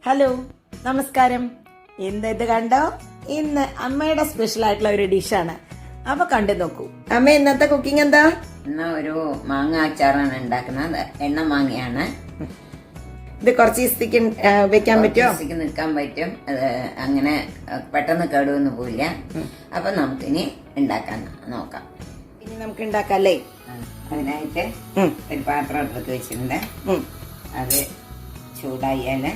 Hello, നമസ്കാരം. ഇന്ന് ഇത് കണ്ടോ? ഇന്ന് അമ്മയുടെ സ്പെഷ്യൽ ആയിട്ടുള്ള ഒരു ഡിഷാണ്. അപ്പൊ കണ്ടു നോക്കൂ. അമ്മ ഇന്നത്തെ കുക്കിംഗ് എന്താ? ഇന്ന് ഒരു മാങ്ങ അച്ചാറാണ് ഉണ്ടാക്കുന്നത്. എണ്ണ മാങ്ങയാണ്. ഇത് കുറച്ച് ദിവസത്തേക്ക് വെക്കാൻ പറ്റുമോ? നിൽക്കാൻ പറ്റും. അത് അങ്ങനെ പെട്ടെന്ന് കേടുവൊന്നും പോയില്ല. അപ്പൊ നമുക്കിനി ഉണ്ടാക്കാൻ നോക്കാം. ഇനി നമുക്ക് ഉണ്ടാക്കാല്ലേ? അതിനായിട്ട് ഒരു പാത്രം എടുത്ത് വെച്ചിട്ടുണ്ട്. അത് ചൂടായാല്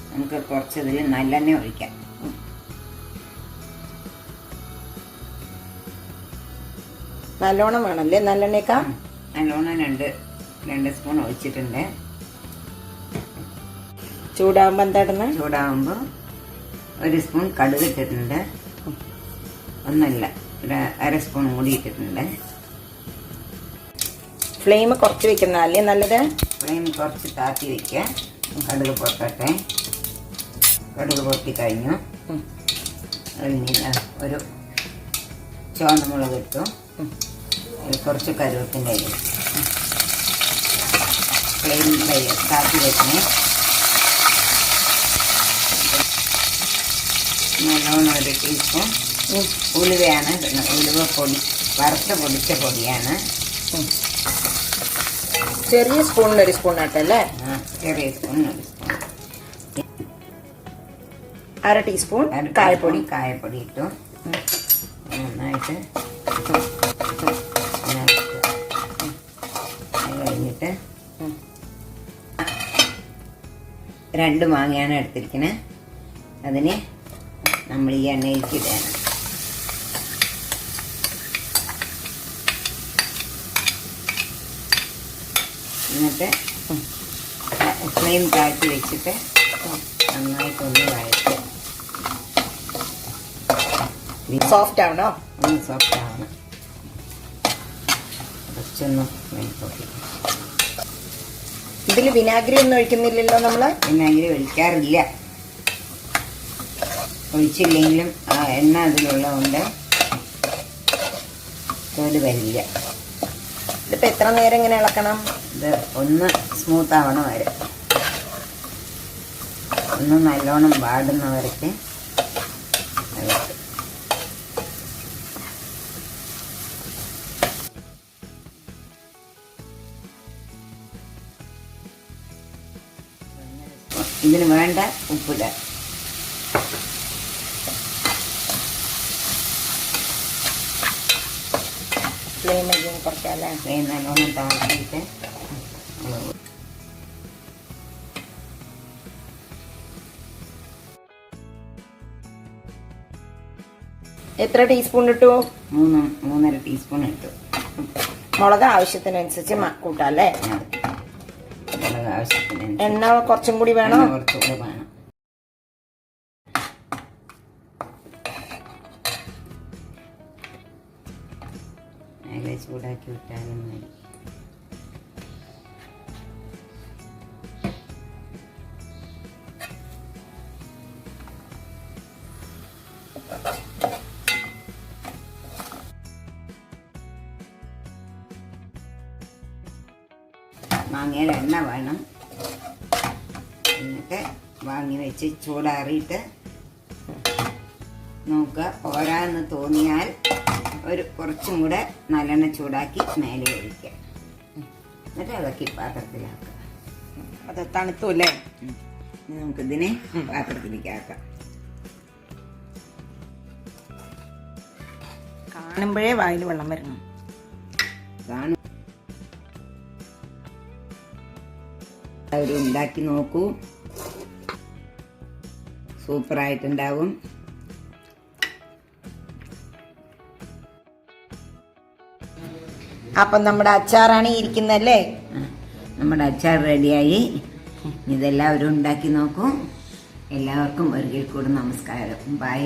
നമുക്ക് കുറച്ചതിൽ നല്ലെണ്ണ ഒഴിക്കാം. നല്ലോണം വേണല്ലേ നല്ലെണ്ണയൊക്കെ? നല്ലോണം രണ്ട് സ്പൂൺ ഒഴിച്ചിട്ടുണ്ട്. ചൂടാകുമ്പോ എന്താ? ചൂടാകുമ്പോ ഒരു സ്പൂൺ കടുക് ഇട്ടിട്ടുണ്ട്. ഒന്നല്ല, ഒരു അര സ്പൂൺ കൂടി ഇട്ടിട്ടുണ്ട്. ഫ്ലെയിം കുറച്ച് വെക്കുന്നതല്ലേ നല്ലത്? ഫ്ലെയിം കുറച്ച് താത്തി വെക്കുക. കടുക് പൊട്ടട്ടെ. കടുക് പൊട്ടി കഴിഞ്ഞു. ഒരു ചുവന്ന മുളക് ഇട്ടു. കുറച്ച് കരുവേപ്പിൻ്റെ ഇല. ഫ്ലെയിം താത്തി വെക്കണേ. നല്ലോണം ഒരു ടീസ്പൂൺ ഉലുവയാണ്. ഉലുവ പൊടി വറുത്ത് പൊടിച്ച പൊടിയാണ്. ചെറിയ സ്പൂണിന് ഒരു സ്പൂൺ ആട്ടല്ലേ? ചെറിയ സ്പൂണിന് ഒരു സ്പൂൺ. അര ടീസ്പൂൺ കായപ്പൊടി ഇട്ടു. നന്നായിട്ട് കഴിഞ്ഞിട്ട് 2 മാങ്ങയാണ് എടുത്തിരിക്കുന്നത്. അതിന് നമ്മൾ ഈ എണ്ണയിലേക്ക് ഇടണം. എന്നിട്ട് ഫ്ലെയിം താഴ്ത്തി വെച്ചിട്ട് നന്നായിട്ടൊന്ന് വഴറ്റുക. സോഫ്റ്റ് ആവണോ? ഒന്ന് സോഫ്റ്റ് ആവണം. കുറച്ചൊന്ന് വെളുപ്പൊട്ടി. ഇതിൽ വിനാഗിരി ഒന്നും ഒഴിക്കുന്നില്ലല്ലോ നമ്മള്? വിനാഗിരി ഒഴിക്കാറില്ല. ഒഴിച്ചില്ലെങ്കിലും ആ എണ്ണ അതിലുള്ളതുകൊണ്ട് കേട് വരില്ല. ഇതിപ്പോ എത്ര നേരം ഇങ്ങനെ ഇളക്കണം? ഇത് ഒന്ന് സ്മൂത്ത് ആവണ വരെ, ഒന്ന് നല്ലോണം വാടുന്ന വരയ്ക്ക് ഇളക്കും. ഇതിന് വേണ്ട ഉപ്പിടാം. ഫ്ലെയിം കുറയ്ക്കാല്ലേ? ഫ്ലെയിം നല്ലോണം താഴ്ത്തിയിട്ട് എത്ര ടീസ്പൂൺ ഇട്ടു? 3.5 ടീസ്പൂൺ ഇട്ടു. മുളക് ആവശ്യത്തിനനുസരിച്ച് കൂട്ടാല്ലേ? മുളക് ആവശ്യത്തിനനുസരിച്ച്. എണ്ണ കുറച്ചും കൂടി വേണോ? കുറച്ചുകൂടി വേണം. ചൂടാക്കി വിട്ടാലും മതി. മാങ്ങയിൽ എണ്ണ വേണം. എന്നിട്ട് വാങ്ങി വെച്ച് ചൂടാറിയിട്ട് നോക്കുക. പോരാന്ന് തോന്നിയാൽ കുറച്ചും കൂടെ നല്ലെണ്ണ ചൂടാക്കി മേലെ ഒഴിക്കുക. എന്നിട്ട് ഇളക്കി പാത്രത്തിലാക്കുക. അത് തണുത്തൂല്ലേ? നമുക്കിതിനെ പാത്രത്തിലേക്ക് ആക്കാം. കാണുമ്പോഴേ വായിൽ വെള്ളം വരണം. എല്ലാവരും ഉണ്ടാക്കി നോക്കൂ. സൂപ്പറായിട്ടുണ്ടാവും. അപ്പം നമ്മുടെ അച്ചാറാണ് ഇരിക്കുന്നല്ലേ? നമ്മുടെ അച്ചാർ റെഡിയായി. ഇതെല്ലാവരും ഉണ്ടാക്കി നോക്കൂ. എല്ലാവർക്കും ഒരിക്കൽ കൂടി നമസ്കാരം. ബൈ.